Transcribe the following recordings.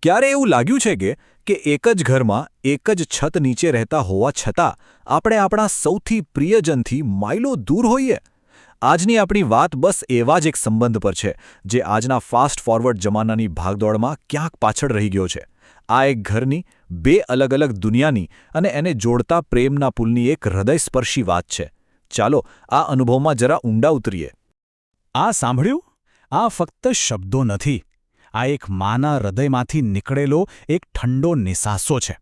ક્યારે એવું લાગ્યું છે કે એક જ ઘરમાં એક જ છત નીચે રહેતા હોવા છતાં આપણે આપણા સૌથી પ્રિયજનથી માઇલો દૂર હોઈએ? આજની આપણી વાત બસ એવા જ એક સંબંધ પર છે જે આજના ફાસ્ટ ફોરવર્ડ જમાનાની ભાગદોડમાં ક્યાંક પાછળ રહી ગયો છે. આ એક ઘરની બે અલગ અલગ દુનિયાની અને એને જોડતા પ્રેમના પુલની એક હૃદયસ્પર્શી વાત છે. ચાલો આ અનુભવમાં જરા ઊંડા ઉતરીએ. આ સાંભળ્યું? આ ફક્ત શબ્દો નથી. આ એક માના હૃદયમાંથી નીકળેલો એક ઠંડો નિસાસો છે.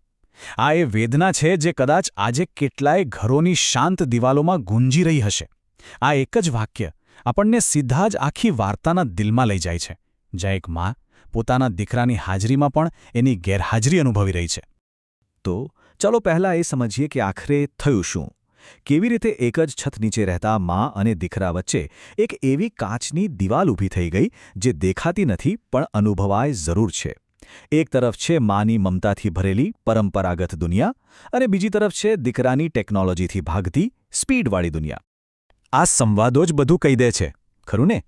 આ એ વેદના છે જે કદાચ આજે કેટલાય ઘરોની શાંત દિવાલોમાં ગુંજી રહી હશે. આ એક જ વાક્ય આપણને સીધા જ આખી વાર્તાના દિલમાં લઈ જાય છે, જ્યાં એક મા પોતાના દીકરાની હાજરીમાં પણ એની ગેરહાજરી અનુભવી રહી છે. તો ચાલો પહેલાં એ સમજીએ કે આખરે થયું શું. કેવી રીતે એક જ છત નીચે રહેતા મા અને દીકરા વચ્ચે એક એવી કાચની દિવાલ ઊભી થઈ ગઈ જે દેખાતી નથી પણ અનુભવાય જરૂર છે. એક તરફ છે માની મમતાથી ભરેલી પરંપરાગત દુનિયા અને બીજી તરફ છે દીકરાની ટેકનોલોજીથી ભાગતી સ્પીડવાળી દુનિયા. આ સંવાદો જ બધું કહી દે છે, ખરું ને?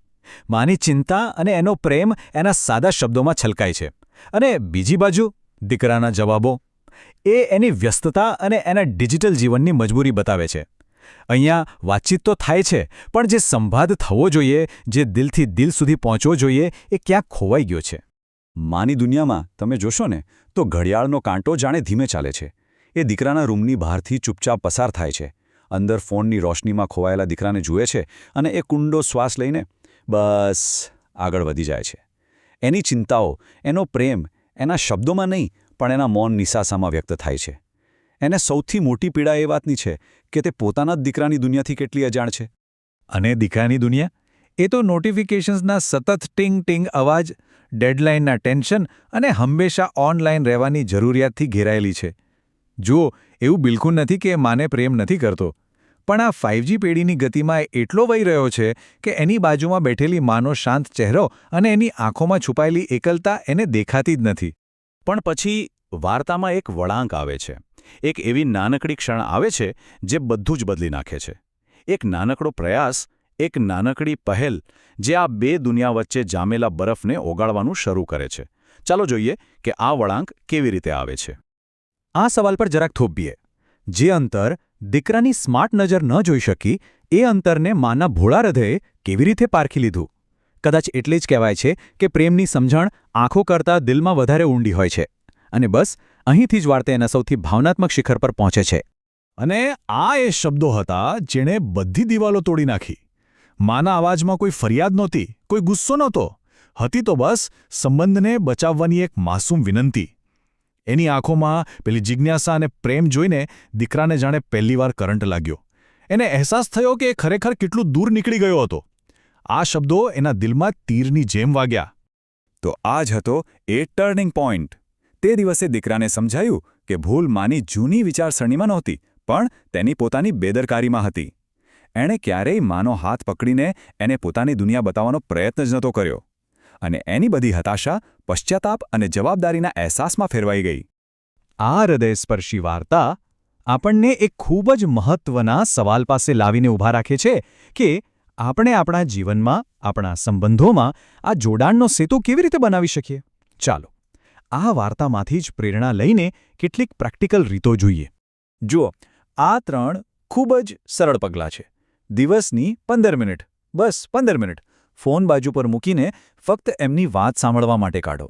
માની ચિંતા અને એનો પ્રેમ એના સાદા શબ્દોમાં છલકાય છે, અને બીજી બાજુ દીકરાના જવાબો એ એની વ્યસ્તતા અને એના ડિજિટલ જીવનની મજબૂરી બતાવે છે. અહીંયા વાતચીત તો થાય છે, પણ જે સંવાદ થવો જોઈએ, જે દિલથી દિલ સુધી પહોંચવો જોઈએ, એ ક્યાંક ખોવાઈ ગયો છે. માની દુનિયામાં તમે જોશો ને તો ઘડિયાળનો કાંટો જાણે ધીમે ચાલે છે. એ દીકરાના રૂમની બહારથી ચૂપચાપ પસાર થાય છે, અંદર ફોનની રોશનીમાં ખોવાયેલા દીકરાને જુએ છે અને એ કુંડો શ્વાસ લઈને બસ આગળ વધી જાય છે. એની ચિંતાઓ, એનો પ્રેમ એના શબ્દોમાં નહીં પણ એના મૌન નિસાસામાં વ્યક્ત થાય છે. એને સૌથી મોટી પીડા એ વાતની છે કે તે પોતાના જ દીકરાની દુનિયાથી કેટલી અજાણ છે. અને દીકરાની દુનિયા એ તો નોટિફિકેશન્સના સતત ટિંગ ટિંગ અવાજ, ડેડલાઇનના ટેન્શન અને હંમેશા ઓનલાઈન રહેવાની જરૂરિયાતથી ઘેરાયેલી છે. જુઓ, એવું બિલકુલ નથી કે માને પ્રેમ નથી કરતો, પણ આ 5G પેઢીની ગતિમાં એટલો વહી રહ્યો છે કે એની બાજુમાં બેઠેલી માનો શાંત ચહેરો અને એની આંખોમાં છુપાયેલી એકલતા એને દેખાતી જ નથી. પણ પછી વાર્તામાં એક વળાંક આવે છે. એક એવી નાનકડી ક્ષણ આવે છે જે બધું જ બદલી નાખે છે. એક નાનકડો પ્રયાસ, એક નાનકડી પહેલ જે આ બે દુનિયા વચ્ચે જામેલા બરફને ઓગાળવાનું શરૂ કરે છે. ચાલો જોઈએ કે આ વળાંક કેવી રીતે આવે છે. આ સવાલ પર જરાક થોભીએ. જે અંતર દીકરાની સ્માર્ટ નજર ન જોઈ શકી, એ અંતરને માના ભોળા હૃદયે કેવી રીતે પારખી લીધું? કદાચ એટલે જ કહેવાય છે કે પ્રેમની સમજણ આંખો કરતાં દિલમાં વધારે ઊંડી હોય છે. અને બસ અહીંથી જ વાર્તા એના સૌથી ભાવનાત્મક શિખર પર પહોંચે છે. અને આ એ શબ્દો હતા જેણે બધી દિવાલો તોડી નાખી. માના અવાજમાં કોઈ ફરિયાદ નહોતી, કોઈ ગુસ્સો નહોતો. હતી તો બસ સંબંધને બચાવવાની એક માસૂમ વિનંતી. એની આંખોમાં પેલી જિજ્ઞાસા અને પ્રેમ જોઈને દીકરાને જાણે પહેલીવાર કરંટ લાગ્યો. એને અહેસાસ થયો કે એ ખરેખર કેટલું દૂર નીકળી ગયો હતો. આ શબ્દો એના દિલમાં તીરની જેમ વાગ્યા. તો આ જ હતો એ ટર્નિંગ પોઈન્ટ. તે દિવસે દીકરાને સમજાયું કે ભૂલ માની જૂની વિચારસરણીમાં નહોતી, પણ તેની પોતાની બેદરકારીમાં હતી. એણે ક્યારેય માનો હાથ પકડીને એને પોતાની દુનિયા બતાવવાનો પ્રયત્ન જ નહોતો કર્યો. અને એની બધી હતાશા પશ્ચાતાપ અને જવાબદારીના અહેસાસમાં ફેરવાઈ ગઈ. આ હૃદયસ્પર્શી વાર્તા આપણને એક ખૂબ જ મહત્વના સવાલ પાસે લાવીને ઊભા રાખે છે કે આપણે આપણા જીવનમાં, આપણા સંબંધોમાં આ જોડાણનો સેતુ કેવી રીતે બનાવી શકીએ. ચાલો આ વાર્તામાંથી જ પ્રેરણા લઈને કેટલીક પ્રેક્ટિકલ રીતો જોઈએ. જુઓ, આ 3 ખૂબ જ સરળ પગલાં છે. દિવસની 15 મિનિટ, બસ 15 મિનિટ ફોન બાજુ પર મૂકીને ફક્ત એમની વાત સાંભળવા માટે કાઢો.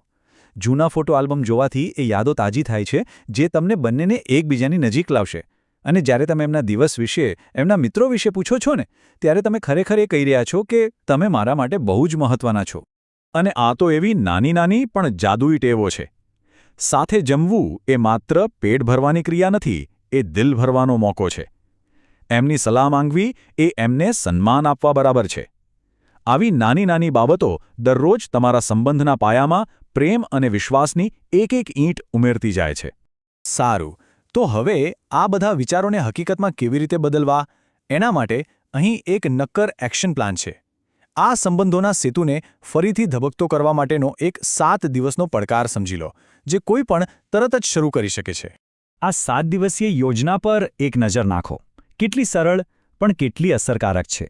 જૂના ફોટો આલ્બમ જોવાથી એ યાદો તાજી થાય છે જે તમને બંનેને એકબીજાની નજીક લાવશે. અને જ્યારે તમે એમના દિવસ વિશે, એમના મિત્રો વિશે પૂછો છો ને, ત્યારે તમે ખરેખર એ કહી રહ્યા છો કે તમે મારા માટે બહુ જ મહત્વના છો. અને આ તો એવી નાની નાની પણ જાદુઈ ટેવો છે. સાથે જમવું એ માત્ર પેટ ભરવાની ક્રિયા નથી, એ દિલ ભરવાનો મોકો છે. એમની સલાહ માંગવી એ એમને સન્માન આપવા બરાબર છે. આવી નાની નાની બાબતો દરરોજ તમારા સંબંધના પાયામાં પ્રેમ અને વિશ્વાસની એક એક ઈંટ ઉમેરતી જાય છે. સારું, તો હવે આ બધા વિચારોને હકીકતમાં કેવી રીતે બદલવા, એના માટે અહીં એક નક્કર એક્શન પ્લાન છે. આ સંબંધોના સેતુને ફરીથી ધબકતો કરવા માટેનો એક 7 દિવસનો પડકાર સમજી લો, જે કોઈ પણ તરત જ શરૂ કરી શકે છે. આ 7 દિવસીય યોજના પર એક નજર નાખો. કેટલી સરળ પણ કેટલી અસરકારક છે.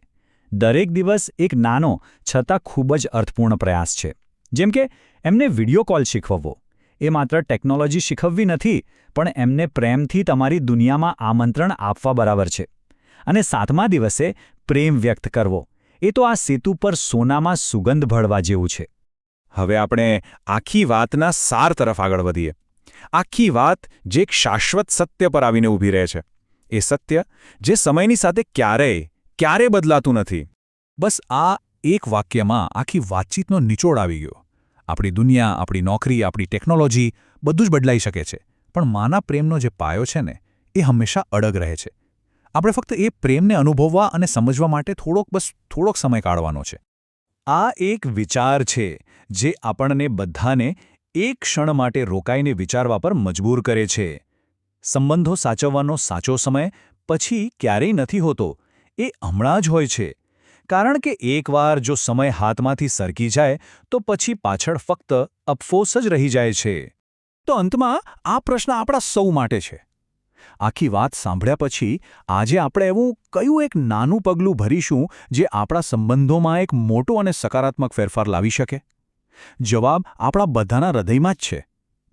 દરેક દિવસ એક નાનો છતાં ખૂબ જ અર્થપૂર્ણ પ્રયાસ છે. જેમ કે એમને વિડિયો કોલ શીખવવો, એ માત્ર ટેકનોલોજી શીખવવી નથી, પણ એમને પ્રેમથી તમારી દુનિયામાં આમંત્રણ આપવા બરાબર છે. અને 7મા દિવસે પ્રેમ વ્યક્ત કરવો, એ તો આ સેતુ પર સોનામાં સુગંધ ભળવા જેવું છે. હવે આપણે આખી વાતના સાર તરફ આગળ વધીએ. આખી વાત જે એક શાશ્વત સત્ય પર આવીને ઊભી રહે છે. એ સત્ય જે સમયની સાથે ક્યારેય બદલાતું નથી. બસ આ એક વાક્યમાં આખી વાતચીતનો નિચોડ આવી ગયો. આપણી દુનિયા, આપણી નોકરી, આપણી ટેકનોલોજી બધું જ બદલાઈ શકે છે, પણ માના પ્રેમનો જે પાયો છે ને, એ હંમેશા અડગ રહે છે. આપણે ફક્ત એ પ્રેમને અનુભવવા અને સમજવા માટે થોડોક સમય કાઢવાનો છે. આ એક વિચાર છે જે આપણને બધાને એક ક્ષણ માટે રોકાઈને વિચારવા પર મજબૂર કરે છે. સંબંધો સાચવવાનો સાચો સમય પછી ક્યારેય નથી હોતો, એ હમણાં જ હોય છે. કારણ કે એકવાર જો સમય હાથમાંથી સરકી જાય તો પછી પાછળ ફક્ત અફસોસ જ રહી જાય છે. તો અંતમાં આ પ્રશ્ન આપણા સૌ માટે છે. આખી વાત સાંભળ્યા પછી આજે આપણે એવું કયું એક નાનું પગલું ભરીશું જે આપણા સંબંધોમાં એક મોટો અને સકારાત્મક ફેરફાર લાવી શકે? જવાબ આપણા બધાના હૃદયમાં જ છે.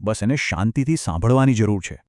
બસ એને શાંતિથી સાંભળવાની જરૂર છે.